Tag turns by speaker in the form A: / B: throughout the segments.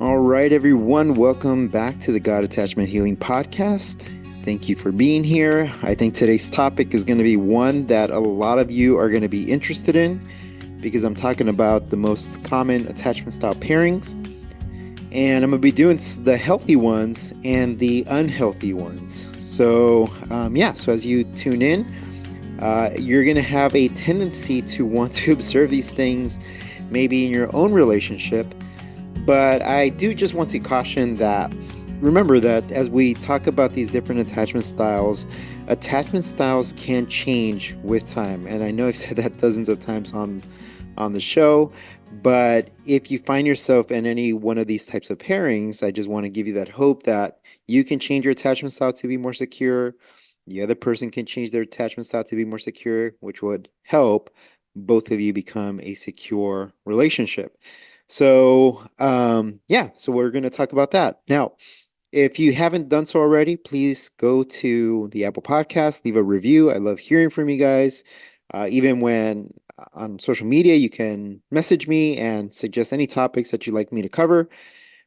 A: All right, everyone, welcome back to the God Attachment Healing Podcast. Thank you for being here. I think today's topic is going to be one that a lot of you are going to be interested in because I'm talking about the most common attachment style pairings. And I'm going to be doing the healthy ones and the unhealthy ones. So as you tune in, you're going to have a tendency to want to observe these things maybe in your own relationship. But I do just want to caution that, remember that as we talk about these different attachment styles can change with time. And I know I've said that dozens of times on the show, but if you find yourself in any one of these types of pairings, I just want to give you that hope that you can change your attachment style to be more secure. The other person can change their attachment style to be more secure, which would help both of you become a secure relationship. So we're going to talk about that. Now, if you haven't done so already, please go to the Apple Podcast, leave a review. I love hearing from you guys. Even when on social media, you can message me and suggest any topics that you'd like me to cover.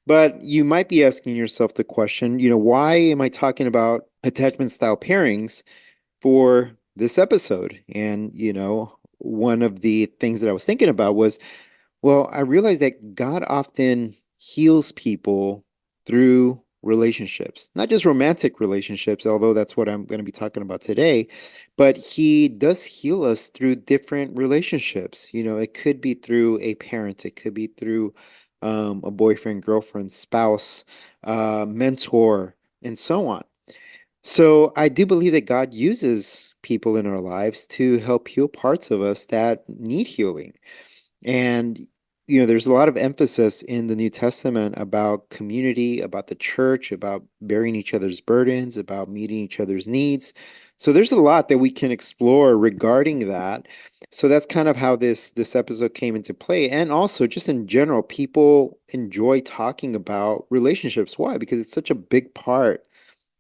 A: But you might be asking yourself the question, why am I talking about attachment style pairings for this episode? And, one of the things that I was thinking about was, well, I realized that God often heals people through relationships, not just romantic relationships, although that's what I'm going to be talking about today, but He does heal us through different relationships. It could be through a parent, it could be through a boyfriend, girlfriend, spouse, mentor, and so on. So I do believe that God uses people in our lives to help heal parts of us that need healing. And, there's a lot of emphasis in the New Testament about community, about the church, about bearing each other's burdens, about meeting each other's needs. So there's a lot that we can explore regarding that. So that's kind of how this episode came into play. And also just in general, people enjoy talking about relationships. Why? Because it's such a big part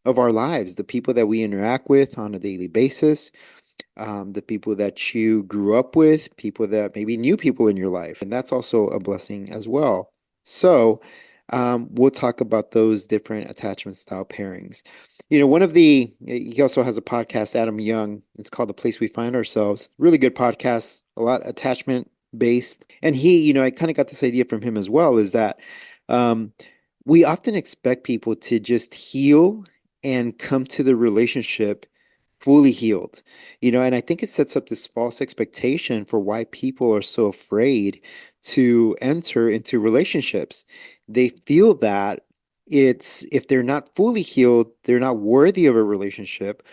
A: of our lives, the people that we interact with on a daily basis, the people that you grew up with, people that maybe new people in your life, and that's also a blessing as well. So we'll talk about those different attachment style pairings. He also has a podcast, Adam Young. It's called The Place We Find Ourselves. Really good podcast, a lot attachment based. And I kind of got this idea from him as well, is that um, we often expect people to just heal and come to the relationship fully healed. And I think it sets up this false expectation for why people are so afraid to enter into relationships. They feel that it's if they're not fully healed, they're not worthy of a relationship,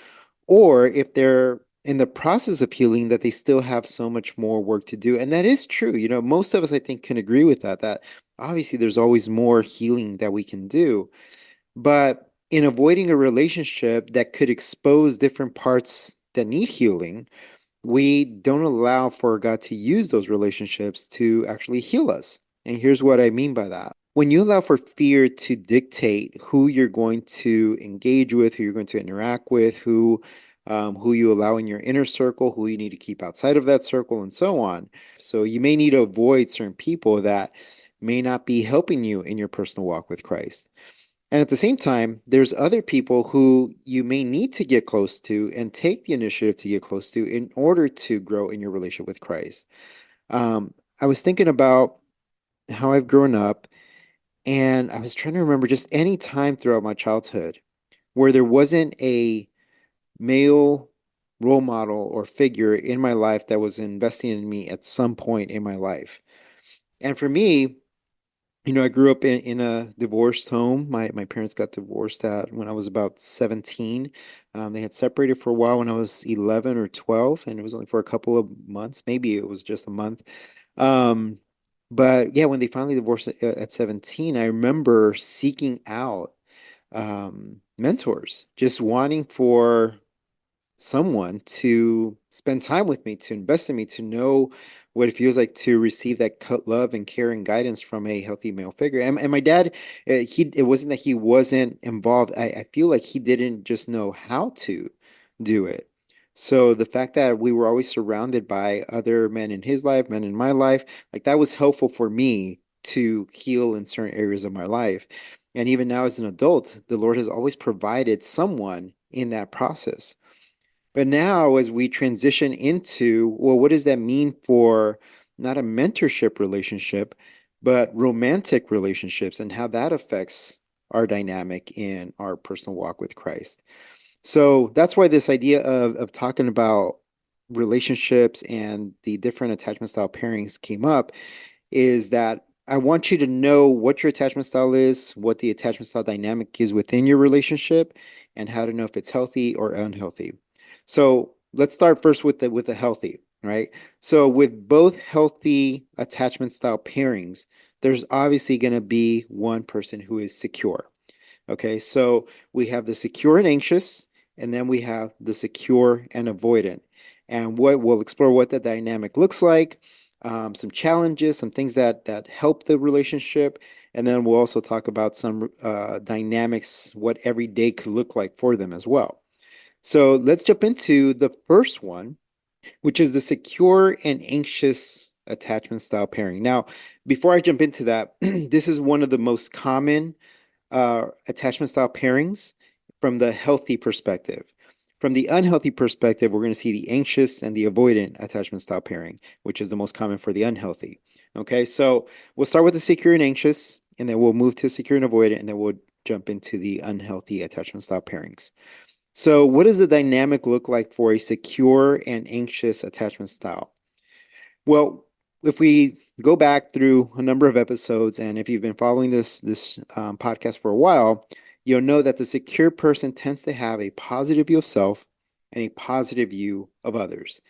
A: or if they're in the process of healing, that they still have so much more work to do. And that is true. Most of us, I think, can agree with that obviously there's always more healing that we can do. But in avoiding a relationship that could expose different parts that need healing, we don't allow for God to use those relationships to actually heal us. And here's what I mean by that. When you allow for fear to dictate who you're going to engage with, who you're going to interact with, who you allow in your inner circle, who you need to keep outside of that circle, and so on. So you may need to avoid certain people that may not be helping you in your personal walk with Christ. And at the same time, there's other people who you may need to get close to and take the initiative to get close to in order to grow in your relationship with Christ. I was thinking about how I've grown up, and I was trying to remember just any time throughout my childhood where there wasn't a male role model or figure in my life that was investing in me at some point in my life. And for me, I grew up in a divorced home. My parents got divorced when I was about 17. They had separated for a while when I was 11 or 12, and it was only for a couple of months. Maybe it was just a month. Um, but yeah, when they finally divorced at 17, I remember seeking out mentors, just wanting for someone to spend time with me, to invest in me, to know what it feels like to receive that love and care and guidance from a healthy male figure. And my dad, it wasn't that he wasn't involved. I feel like he didn't just know how to do it. So the fact that we were always surrounded by other men in his life, men in my life, like that was helpful for me to heal in certain areas of my life. And even now as an adult, the Lord has always provided someone in that process. But now, as we transition into, well, what does that mean for not a mentorship relationship, but romantic relationships and how that affects our dynamic in our personal walk with Christ? So that's why this idea of talking about relationships and the different attachment style pairings came up is that I want you to know what your attachment style is, what the attachment style dynamic is within your relationship, and how to know if it's healthy or unhealthy. So let's start first with the healthy, right? So with both healthy attachment style pairings, there's obviously going to be one person who is secure. Okay, so we have the secure and anxious, and then we have the secure and avoidant. And what we'll explore what the dynamic looks like, some challenges, some things that help the relationship, and then we'll also talk about some dynamics, what every day could look like for them as well. So let's jump into the first one, which is the secure and anxious attachment style pairing. Now, before I jump into that, this is one of the most common attachment style pairings from the healthy perspective. From the unhealthy perspective, we're going to see the anxious and the avoidant attachment style pairing, which is the most common for the unhealthy. Okay, so we'll start with the secure and anxious, and then we'll move to secure and avoidant, and then we'll jump into the unhealthy attachment style pairings. So, what does the dynamic look like for a secure and anxious attachment style? Well, if we go back through a number of episodes, and if you've been following this podcast for a while, you'll know that the secure person tends to have a positive view of self and a positive view of others.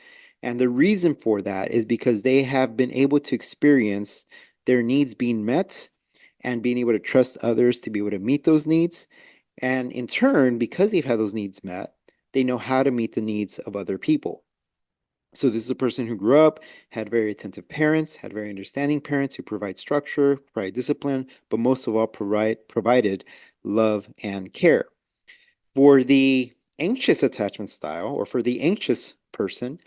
A: And the reason for that is because they have been able to experience their needs being met and being able to trust others to be able to meet those needs. And in turn, because they've had those needs met, they know how to meet the needs of other people. So this is a person who grew up, had very attentive parents, had very understanding parents who provide structure, provide discipline, but most of all provided love and care. For the anxious attachment style, or for the anxious person,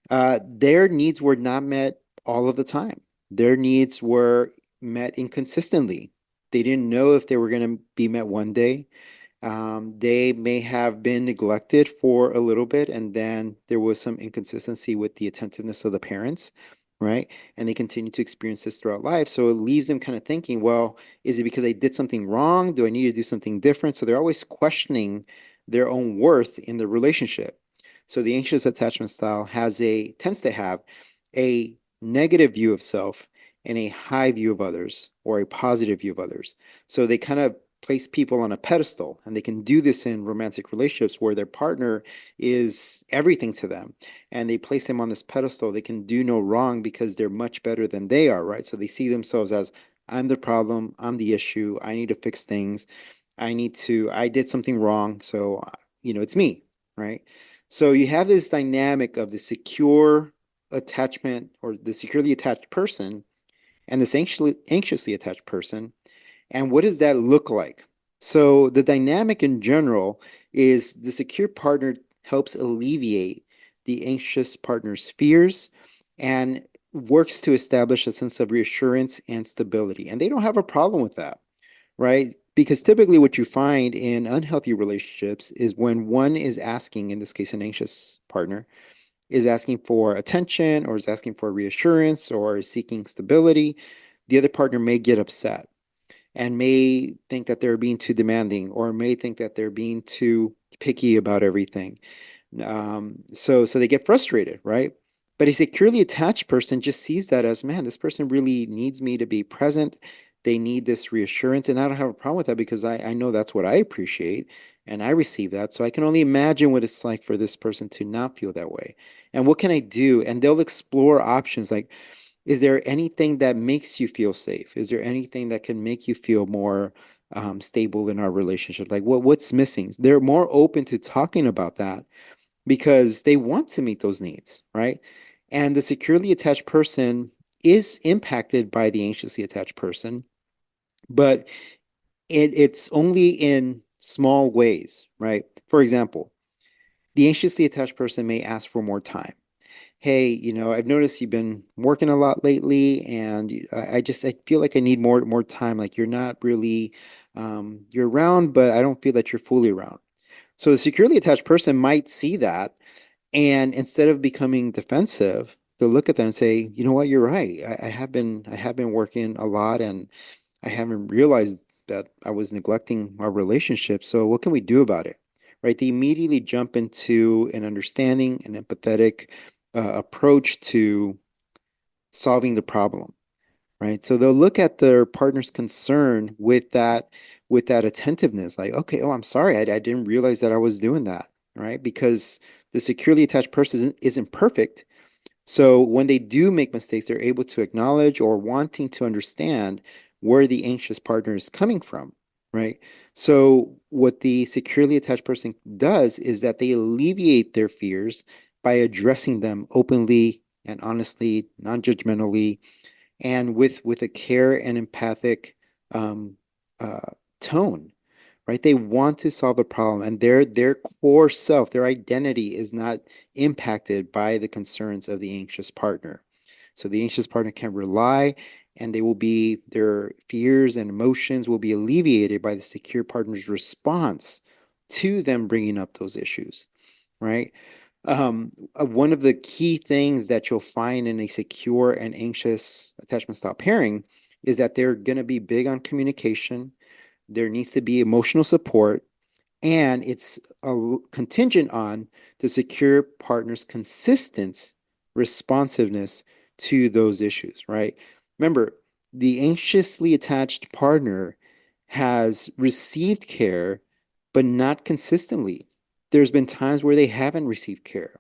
A: their needs were not met all of the time. Their needs were met inconsistently. They didn't know if they were going to be met one day. They may have been neglected for a little bit, and then there was some inconsistency with the attentiveness of the parents, right? And they continue to experience this throughout life. So it leaves them kind of thinking, well, is it because I did something wrong? Do I need to do something different? So they're always questioning their own worth in the relationship. So the anxious attachment style tends to have a negative view of self and a high view of others, or a positive view of others. So they kind of place people on a pedestal, and they can do this in romantic relationships where their partner is everything to them, and they place them on this pedestal. They can do no wrong because they're much better than they are, right? So they see themselves as, I'm the problem, I'm the issue, I need to fix things, I did something wrong, so it's me, right? So you have this dynamic of the secure attachment, or the securely attached person, and this anxiously attached person. And what does that look like? So the dynamic in general is the secure partner helps alleviate the anxious partner's fears and works to establish a sense of reassurance and stability. And they don't have a problem with that, right? Because typically what you find in unhealthy relationships is when one is asking, in this case, an anxious partner, is asking for attention, or is asking for reassurance, or is seeking stability, the other partner may get upset and may think that they're being too demanding, or may think that they're being too picky about everything. So they get frustrated, right? But a securely attached person just sees that as, man, this person really needs me to be present. They need this reassurance, and I don't have a problem with that because I know that's what I appreciate and I receive that. So I can only imagine what it's like for this person to not feel that way. And what can I do? And they'll explore options like, is there anything that makes you feel safe? Is there anything that can make you feel more stable in our relationship? Like what's missing? They're more open to talking about that because they want to meet those needs, right? And the securely attached person is impacted by the anxiously attached person, but it's only in small ways, right? For example, the anxiously attached person may ask for more time. hey, I've noticed you've been working a lot lately, and I feel like I need more time. Like you're not really you're around, but I don't feel that you're fully around. So the securely attached person might see that, and instead of becoming defensive, they'll look at that and say, you know what, you're right. I have been working a lot, and I haven't realized that I was neglecting our relationship. So what can we do about it? Right? They immediately jump into an understanding, an empathetic approach to solving the problem. Right? So they'll look at their partner's concern with that attentiveness, like, okay, oh, I'm sorry, I didn't realize that I was doing that. Right? Because the securely attached person isn't perfect, so when they do make mistakes, they're able to acknowledge or wanting to understand where the anxious partner is coming from, right? So what the securely attached person does is that they alleviate their fears by addressing them openly and honestly, non-judgmentally, and with a care and empathic um, uh, tone, right? They want to solve the problem, and their core self, their identity is not impacted by the concerns of the anxious partner. So the anxious partner can rely, and their fears and emotions will be alleviated by the secure partner's response to them bringing up those issues, right? One of the key things that you'll find in a secure and anxious attachment style pairing is that they're going to be big on communication. There needs to be emotional support, and it's contingent on the secure partner's consistent responsiveness to those issues, right? Remember, the anxiously attached partner has received care, but not consistently. There's been times where they haven't received care.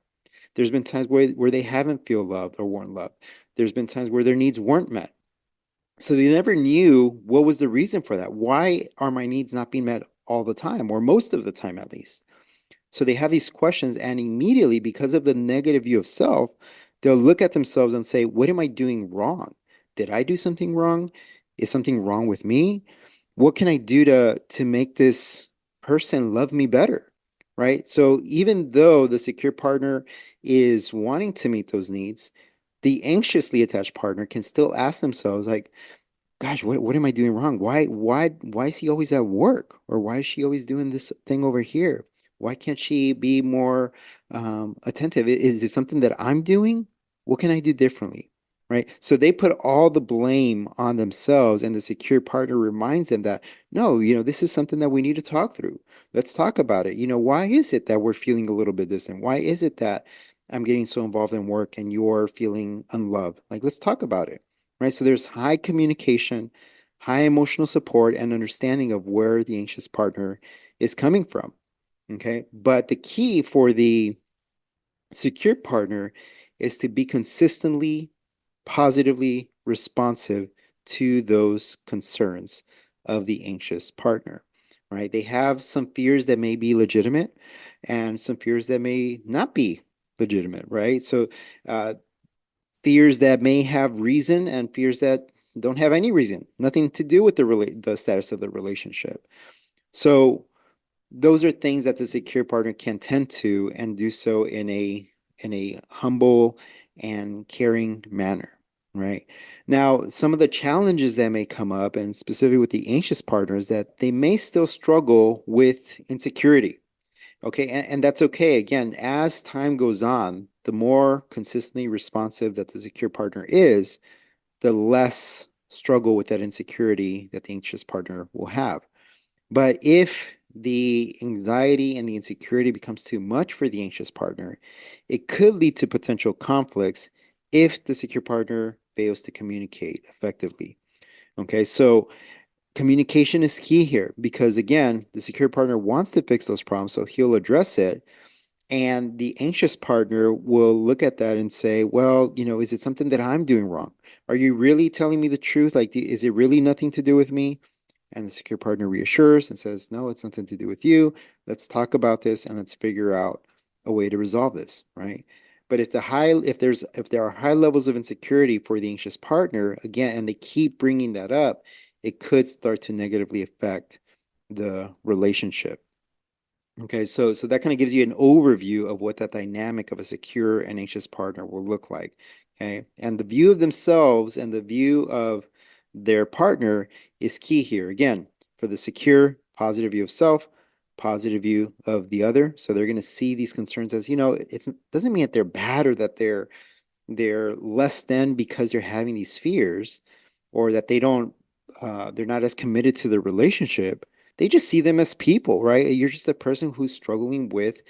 A: There's been times where they haven't feel loved or weren't loved. There's been times where their needs weren't met. So they never knew what was the reason for that. Why are my needs not being met all the time, or most of the time at least? So they have these questions, and immediately, because of the negative view of self, they'll look at themselves and say, what am I doing wrong? Did I do something wrong? Is something wrong with me? What can I do to make this person love me better? Right? So even though the secure partner is wanting to meet those needs, the anxiously attached partner can still ask themselves, like, gosh, what am I doing wrong? Why is he always at work? Or why is she always doing this thing over here? Why can't she be more attentive? Is it something that I'm doing? What can I do differently? Right? So they put all the blame on themselves, and the secure partner reminds them that, no, this is something that we need to talk through. Let's talk about it. Why is it that we're feeling a little bit distant? Why is it that I'm getting so involved in work and you're feeling unloved? Like, let's talk about it, right? So there's high communication, high emotional support, and understanding of where the anxious partner is coming from. Okay. But the key for the secure partner is to be consistently, positively responsive to those concerns of the anxious partner, right? They have some fears that may be legitimate and some fears that may not be legitimate, right? So, uh, fears that may have reason and fears that don't have any reason, nothing to do with the status of the relationship. So those are things that the secure partner can tend to and do so in a humble and caring manner, right? Now, some of the challenges that may come up, and specifically with the anxious partner, is that they may still struggle with insecurity. Okay, and that's okay. Again, as time goes on, the more consistently responsive that the secure partner is, the less struggle with that insecurity that the anxious partner will have. But if the anxiety and the insecurity becomes too much for the anxious partner, it could lead to potential conflicts if the secure partner fails to communicate effectively. Okay, so communication is key here because, again, the secure partner wants to fix those problems, so he'll address it. And the anxious partner will look at that and say, well, is it something that I'm doing wrong? Are you really telling me the truth? Like, is it really nothing to do with me? And the secure partner reassures and says, no, it's nothing to do with you. Let's talk about this and let's figure out a way to resolve this, right? But if there are high levels of insecurity for the anxious partner, again, and they keep bringing that up, it could start to negatively affect the relationship. Okay, so that kind of gives you an overview of what that dynamic of a secure and anxious partner will look like. Okay, and the view of themselves and the view of their partner is key here. Again, for the secure, positive view of self, positive view of the other. So they're going to see these concerns as, it doesn't mean that they're bad or that they're less than because they're having these fears, or that they're not as committed to the relationship. They just see them as people, right? You're just a person who's struggling with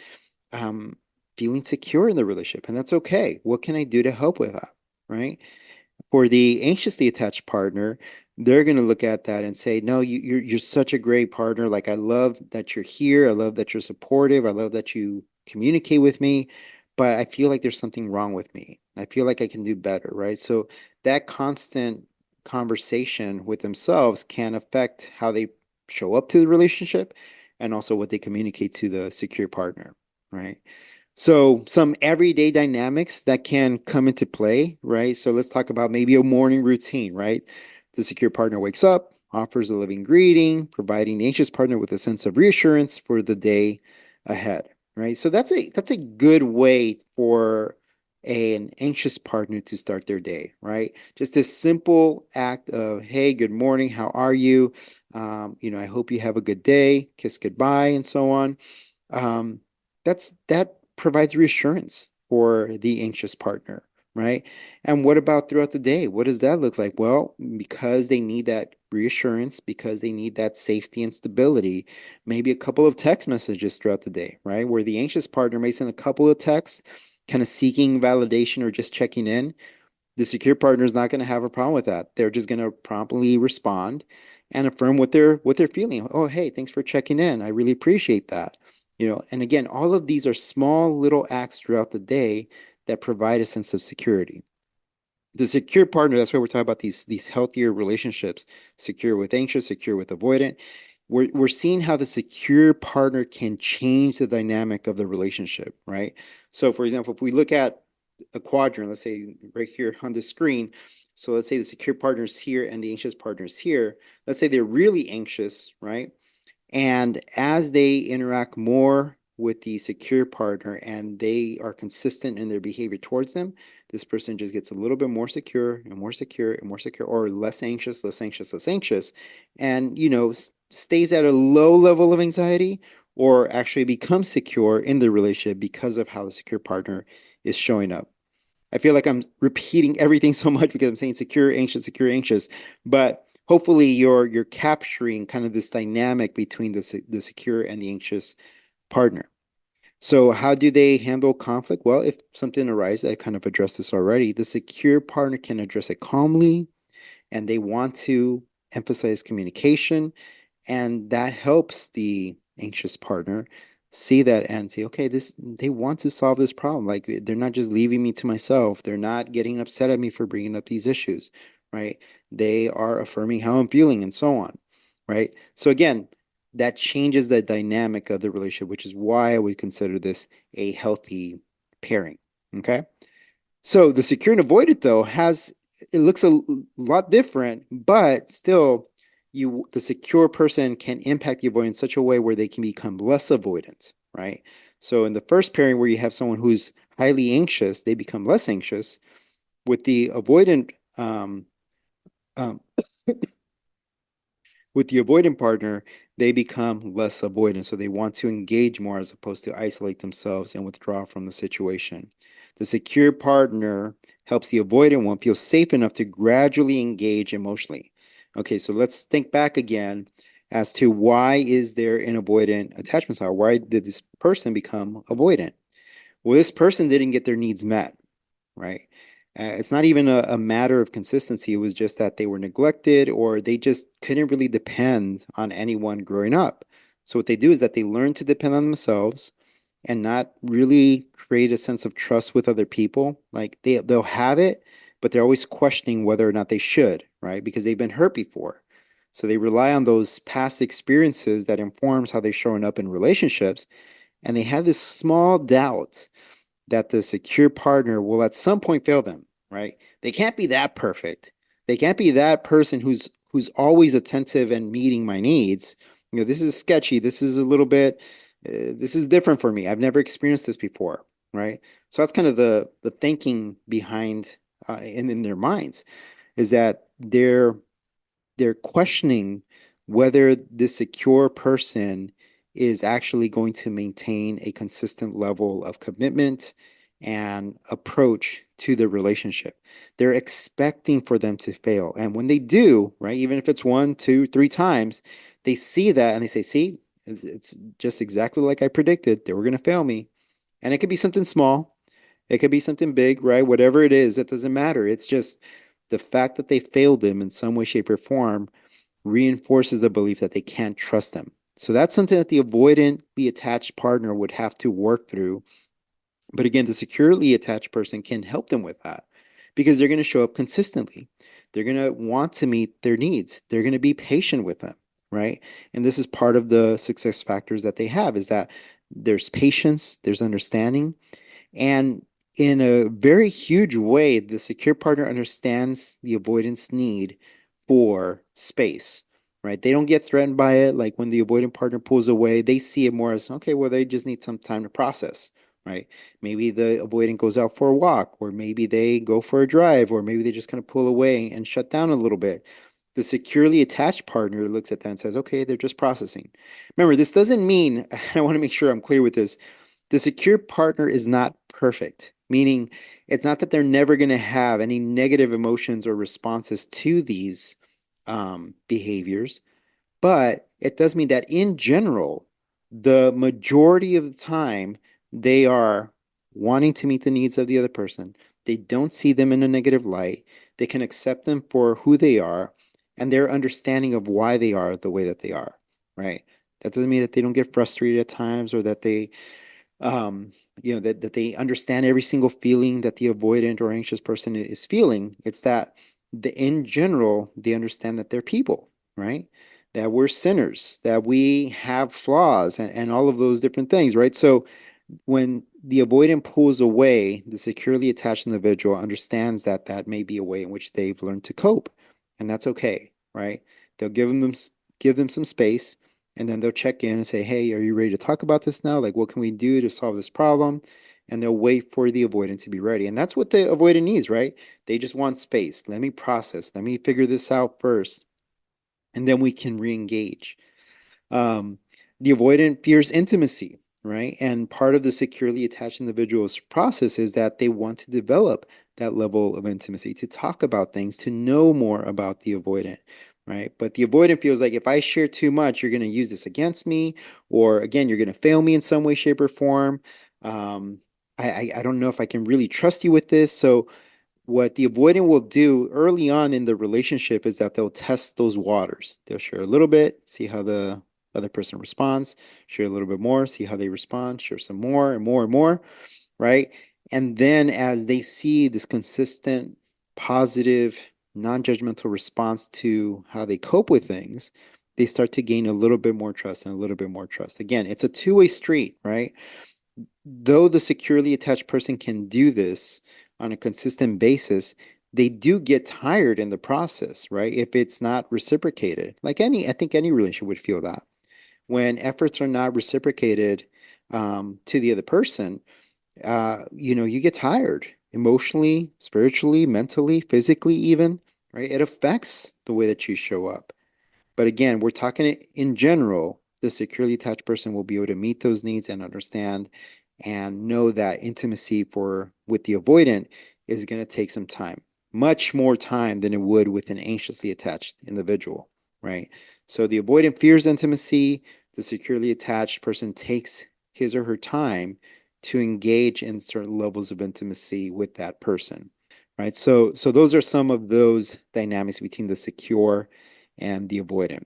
A: um, feeling secure in the relationship, and that's okay. What can I do to help with that, right? For the anxiously attached partner, they're going to look at that and say, "No, you're such a great partner. Like, I love that you're here. I love that you're supportive. I love that you communicate with me, but I feel like there's something wrong with me. I feel like I can do better," right? So that constant conversation with themselves can affect how they show up to the relationship and also what they communicate to the secure partner, right? So some everyday dynamics that can come into play, right? So let's talk about maybe a morning routine, right? The secure partner wakes up, offers a loving greeting, providing the anxious partner with a sense of reassurance for the day ahead, right? So that's a good way for an anxious partner to start their day, right? Just a simple act of, hey, good morning, how are you? I hope you have a good day, kiss goodbye, and so on. Um, that provides reassurance for the anxious partner, right? And what about throughout the day? What does that look like? Well, because they need that reassurance, because they need that safety and stability, maybe a couple of text messages throughout the day, right? Where the anxious partner may send a couple of texts, kind of seeking validation or just checking in. The secure partner is not going to have a problem with that. They're just going to promptly respond and affirm what they're feeling. Oh, hey, thanks for checking in. I really appreciate that. And again, all of these are small little acts throughout the day that provide a sense of security. The secure partner, that's why we're talking about these healthier relationships, secure with anxious, secure with avoidant. We're seeing how the secure partner can change the dynamic of the relationship, right? So for example, if we look at a quadrant, let's say right here on the screen, so let's say the secure partner is here and the anxious partner is here. Let's say they're really anxious, right? And as they interact more with the secure partner and they are consistent in their behavior towards them, this person just gets a little bit more secure and more secure and more secure, or less anxious, less anxious, less anxious, and stays at a low level of anxiety, or actually becomes secure in the relationship because of how the secure partner is showing up. I feel like I'm repeating everything so much because I'm saying secure, anxious, but hopefully you're capturing kind of this dynamic between the secure and the anxious partner. So how do they handle conflict? Well, if something arises, I kind of addressed this already. The secure partner can address it calmly, and they want to emphasize communication, and that helps the anxious partner see that and say, okay, they want to solve this problem. Like, they're not just leaving me to myself. They're not getting upset at me for bringing up these issues, right? They are affirming how I'm feeling and so on, right? So again, that changes the dynamic of the relationship, which is why I would consider this a healthy pairing. Okay. So the secure and avoided though it looks a lot different, but still the secure person can impact the avoidant in such a way where they can become less avoidant, right? So in the first pairing where you have someone who's highly anxious, they become less anxious. With the avoidant um, with the avoidant partner, they become less avoidant. So they want to engage more as opposed to isolate themselves and withdraw from the situation. The secure partner helps the avoidant one feel safe enough to gradually engage emotionally. Okay, so let's think back again as to why is there an avoidant attachment style? Why did this person become avoidant? Well, this person didn't get their needs met, right? It's not even a matter of consistency. It was just that they were neglected or they just couldn't really depend on anyone growing up. So what they do is that they learn to depend on themselves and not really create a sense of trust with other people. Like they'll have it, but they're always questioning whether or not they should, right? Because they've been hurt before. So they rely on those past experiences that informs how they're showing up in relationships, and they have this small doubt that the secure partner will at some point fail them, right? They can't be that perfect. They can't be that person who's always attentive and meeting my needs. This is sketchy. This is a little bit This is different for me. I've never experienced this before, right? So that's kind of the thinking behind in their minds is that they're questioning whether the secure person is actually going to maintain a consistent level of commitment and approach to the relationship. They're expecting for them to fail. And when they do, right, even if it's one, two, three times, they see that and they say, see, it's just exactly like I predicted. They were going to fail me. And it could be something small, it could be something big, right? Whatever it is, it doesn't matter. It's just the fact that they failed them in some way, shape, or form reinforces the belief that they can't trust them. So that's something that the avoidant, the attached partner would have to work through. But again, the securely attached person can help them with that because they're going to show up consistently. They're going to want to meet their needs. They're going to be patient with them, right? And this is part of the success factors that they have is that there's patience, there's understanding, and in a very huge way, the secure partner understands the avoidance need for space, right? They don't get threatened by it. Like when the avoidant partner pulls away, they see it more as, okay, well, they just need some time to process, right? Maybe the avoidant goes out for a walk, or maybe they go for a drive, or maybe they just kind of pull away and shut down a little bit. The securely attached partner looks at that and says, okay, they're just processing. Remember, this doesn't mean, I want to make sure I'm clear with this, the secure partner is not perfect, meaning it's not that they're never going to have any negative emotions or responses to these behaviors, but it does mean that in general, the majority of the time, they are wanting to meet the needs of the other person. They don't see them in a negative light. They can accept them for who they are and their understanding of why they are the way that they are, right? That doesn't mean that they don't get frustrated at times or that they um, that they understand every single feeling that the avoidant or anxious person is feeling. It's that in general, they understand that they're people, right? That we're sinners, that we have flaws and all of those different things, right? So when the avoidant pulls away, the securely attached individual understands that that may be a way in which they've learned to cope, and that's okay, right? They'll give them some space, and then they'll check in and say, "Hey, are you ready to talk about this now? Like, what can we do to solve this problem?" And they'll wait for the avoidant to be ready, and that's what the avoidant needs, right? They just want space. Let me process. Let me figure this out first, and then we can re-engage. Um, the avoidant fears intimacy, right? And part of the securely attached individual's process is that they want to develop that level of intimacy, to talk about things, to know more about the avoidant, right? But the avoidant feels like if I share too much, you're going to use this against me, or again, you're going to fail me in some way, shape, or form. Um, I don't know if I can really trust you with this. So what the avoidant will do early on in the relationship is that they'll test those waters. They'll share a little bit, see how the other person responds, share a little bit more, see how they respond, share some more and more and more, right? And then as they see this consistent, positive, non-judgmental response to how they cope with things, they start to gain a little bit more trust and a little bit more trust. Again, it's a two-way street, right? Though the securely attached person can do this on a consistent basis, they do get tired in the process, right? If it's not reciprocated. Like I think any relationship would feel that. When efforts are not reciprocated to the other person, you get tired emotionally, spiritually, mentally, physically, even, right? It affects the way that you show up. But again, we're talking in general, the securely attached person will be able to meet those needs and understand and know that intimacy for with the avoidant is going to take some time, much more time than it would with an anxiously attached individual, right? So the avoidant fears intimacy, the securely attached person takes his or her time to engage in certain levels of intimacy with that person, right? So those are some of those dynamics between the secure and the avoidant.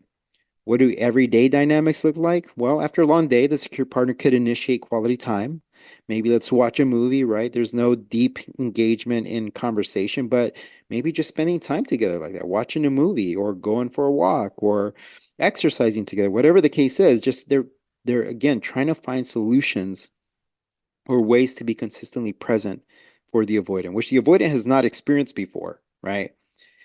A: What do everyday dynamics look like? Well, after a long day, the secure partner could initiate quality time. Maybe let's watch a movie, right? There's no deep engagement in conversation, but maybe just spending time together like that, watching a movie or going for a walk or exercising together, whatever the case is, just they're again trying to find solutions or ways to be consistently present for the avoidant, which the avoidant has not experienced before, right?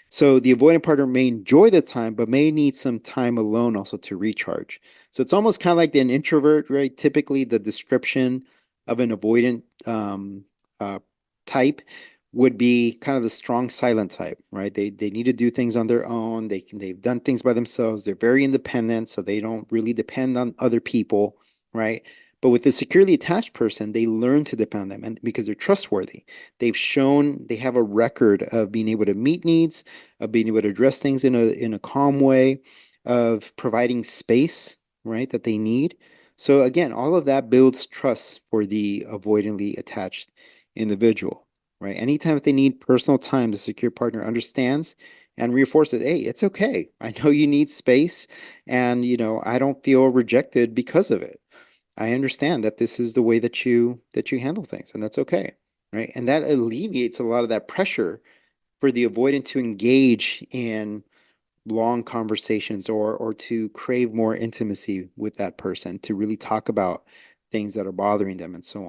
A: So the avoidant partner may enjoy the time, but may need some time alone also to recharge. So it's almost kind of like an introvert, right? Typically, the description of an avoidant uh, type would be kind of the strong silent type, right? They need to do things on their own. They've done things by themselves. They're very independent, so they don't really depend on other people, right? But with the securely attached person, they learn to depend on them, and because they're trustworthy, they've shown they have a record of being able to meet needs, of being able to address things in a calm way, of providing space, right, that they need. So again, all of that builds trust for the avoidantly attached individual, right? Anytime that they need personal time, the secure partner understands and reinforces, hey, it's okay. I know you need space, and I don't feel rejected because of it. I understand that this is the way that you handle things, and that's okay, right? And that alleviates a lot of that pressure for the avoidant to engage in long conversations or to crave more intimacy with that person, to really talk about things that are bothering them and so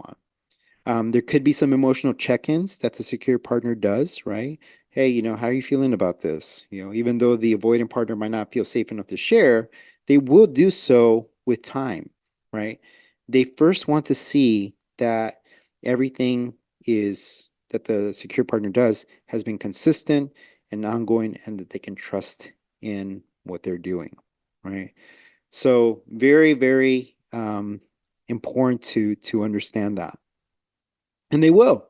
A: on. There could be some emotional check-ins that the secure partner does, right? Hey, how are you feeling about this? Even though the avoidant partner might not feel safe enough to share, they will do so with time, right? They first want to see that everything is that the secure partner does has been consistent and ongoing, and that they can trust in what they're doing, right? So very, very important to understand that. And they will.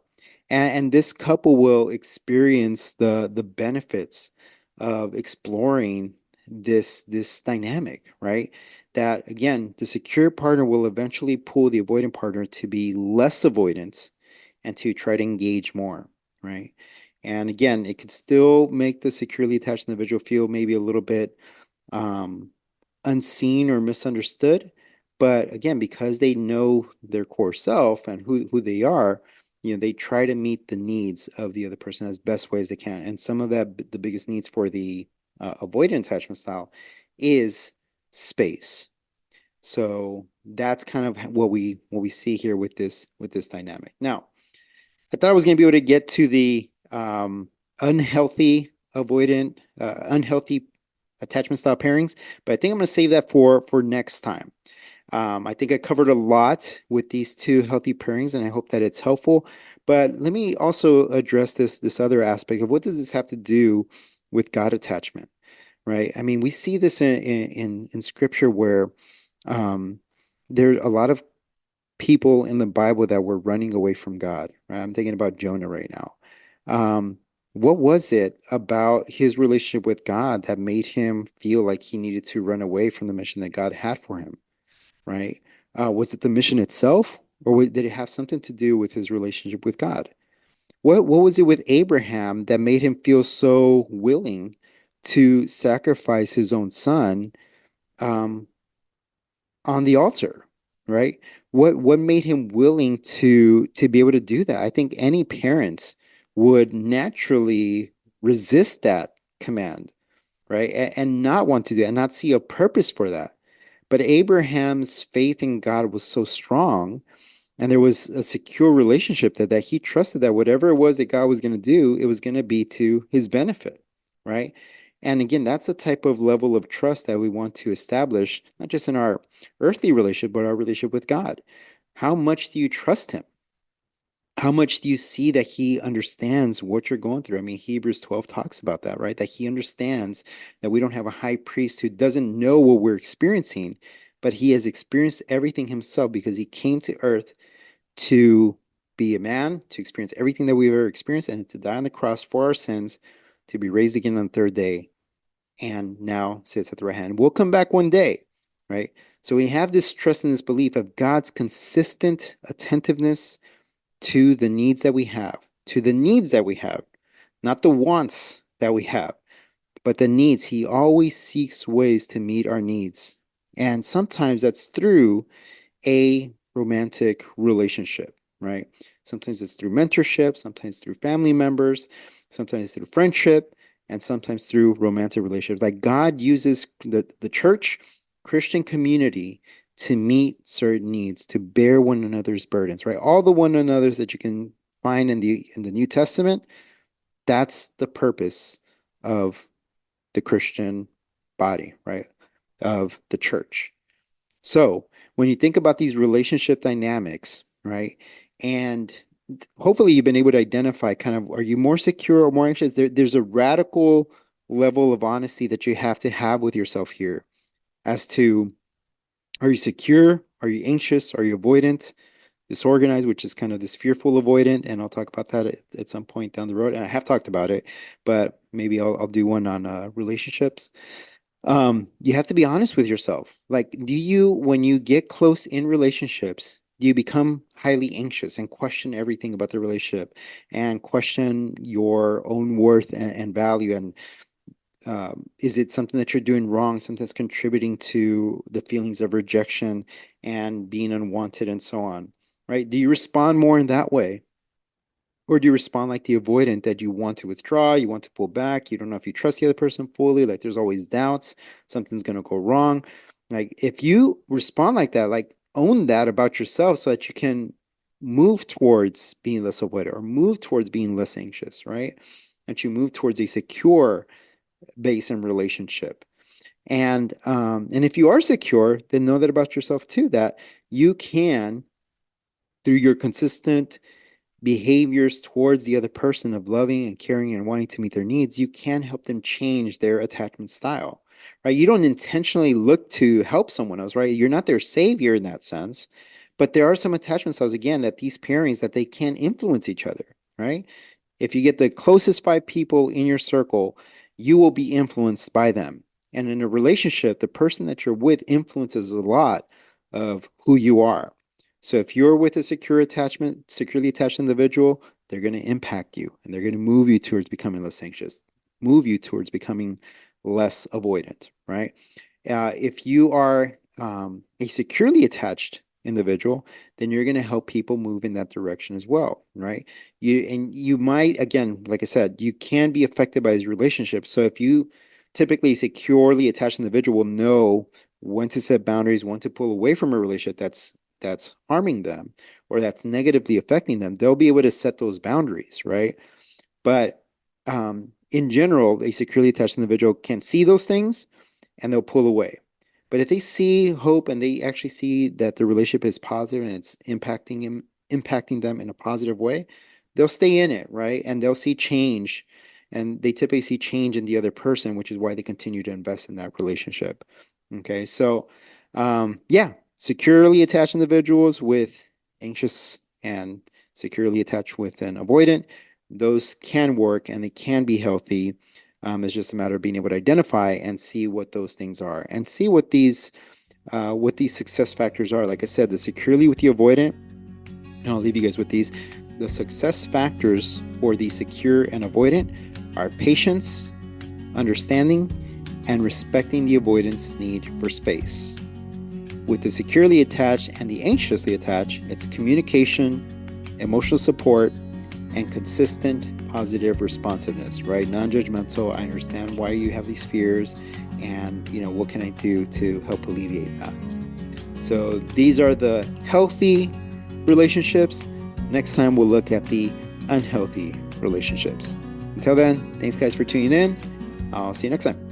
A: And this couple will experience the benefits of exploring this dynamic, right? That again, the secure partner will eventually pull the avoidant partner to be less avoidant and to try to engage more, right? And again, it could still make the securely attached individual feel maybe a little bit um, unseen or misunderstood. But again, because they know their core self and who they are, they try to meet the needs of the other person as best way as they can. And some of that, the biggest needs for the avoidant attachment style is space. So that's kind of what we see here with this dynamic. Now, I thought I was going to be able to get to the unhealthy avoidant, unhealthy attachment style pairings, but I think I'm going to save that for next time. I think I covered a lot with these two healthy pairings, and I hope that it's helpful. But let me also address this other aspect of what does this have to do with God attachment, right? I mean, we see this in scripture where um, there are a lot of people in the Bible that were running away from God, right? I'm thinking about Jonah right now. What was it about his relationship with God that made him feel like he needed to run away from the mission that God had for him, right? Was it the mission itself, or did it have something to do with his relationship with God? What was it with Abraham that made him feel so willing to sacrifice his own son um, on the altar, right? What made him willing to be able to do that? I think any parent would naturally resist that command, right? And not want to do it and not see a purpose for that. But Abraham's faith in God was so strong, and there was a secure relationship that he trusted that whatever it was that God was going to do, it was going to be to his benefit, right? And again, that's the type of level of trust that we want to establish, not just in our earthly relationship, but our relationship with God. How much do you trust him? How much do you see that he understands what you're going through? I mean, Hebrews 12 talks about that, right? That he understands that we don't have a high priest who doesn't know what we're experiencing, but he has experienced everything himself because he came to earth to be a man, to experience everything that we've ever experienced, and to die on the cross for our sins, to be raised again on the third day, and now sits at the right hand. We'll come back one day, right? So we have this trust and this belief of God's consistent attentiveness to the needs that we have, to the needs that we have, not the wants that we have, but the needs. He always seeks ways to meet our needs. And sometimes that's through a romantic relationship, right? Sometimes it's through mentorship, sometimes through family members, sometimes through friendship, and sometimes through romantic relationships. Like God uses the church, Christian community to meet certain needs, to bear one another's burdens, right? All the one another's that you can find in the New Testament, that's the purpose of the Christian body, right? Of the church. So when you think about these relationship dynamics, right? And hopefully you've been able to identify kind of, are you more secure or more anxious? There's a radical level of honesty that you have to have with yourself here as to, are you secure? Are you anxious? Are you avoidant? Disorganized, which is kind of this fearful avoidant, and I'll talk about that at some point down the road. And I have talked about it, but maybe I'll do one on relationships. You have to be honest with yourself. Like, when you get close in relationships, do you become highly anxious and question everything about the relationship and question your own worth and value? And is it something that you're doing wrong, something that's contributing to the feelings of rejection and being unwanted and so on, right? Do you respond more in that way? Or do you respond like the avoidant that you want to withdraw, you want to pull back, you don't know if you trust the other person fully, like there's always doubts, something's going to go wrong. Like if you respond like that, like own that about yourself so that you can move towards being less avoidant or move towards being less anxious, right? That you move towards a secure base and relationship. And if you are secure, then know that about yourself too, that you can, through your consistent behaviors towards the other person of loving and caring and wanting to meet their needs, you can help them change their attachment style, right? You don't intentionally look to help someone else, right? You're not their savior in that sense, but there are some attachment styles, again, that these pairings that they can influence each other, right? If you get the closest 5 people in your circle, you will be influenced by them. And in a relationship, the person that you're with influences a lot of who you are. So if you're with a securely attached individual, they're going to impact you and they're going to move you towards becoming less anxious, move you towards becoming less avoidant, right? If you are a securely attached individual, then you're going to help people move in that direction as well, right? You might, again, like I said, you can be affected by these relationships. So if you typically securely attached individual will know when to set boundaries, when to pull away from a relationship that's harming them or that's negatively affecting them, they'll be able to set those boundaries, right? But in general, a securely attached individual can see those things and they'll pull away. But if they see hope and they actually see that the relationship is positive and it's impacting them in a positive way, they'll stay in it, right? And they'll see change. And they typically see change in the other person, which is why they continue to invest in that relationship. Okay, so yeah, securely attached individuals with anxious and securely attached with an avoidant, those can work and they can be healthy. It's just a matter of being able to identify and see what those things are and see what these success factors are. Like I said, the securely with the avoidant, and I'll leave you guys with these. The success factors for the secure and avoidant are patience, understanding, and respecting the avoidance need for space. With the securely attached and the anxiously attached, it's communication, emotional support, and consistent positive responsiveness, right? Non-judgmental. I understand why you have these fears and, what can I do to help alleviate that? So these are the healthy relationships. Next time we'll look at the unhealthy relationships. Until then, thanks guys for tuning in. I'll see you next time.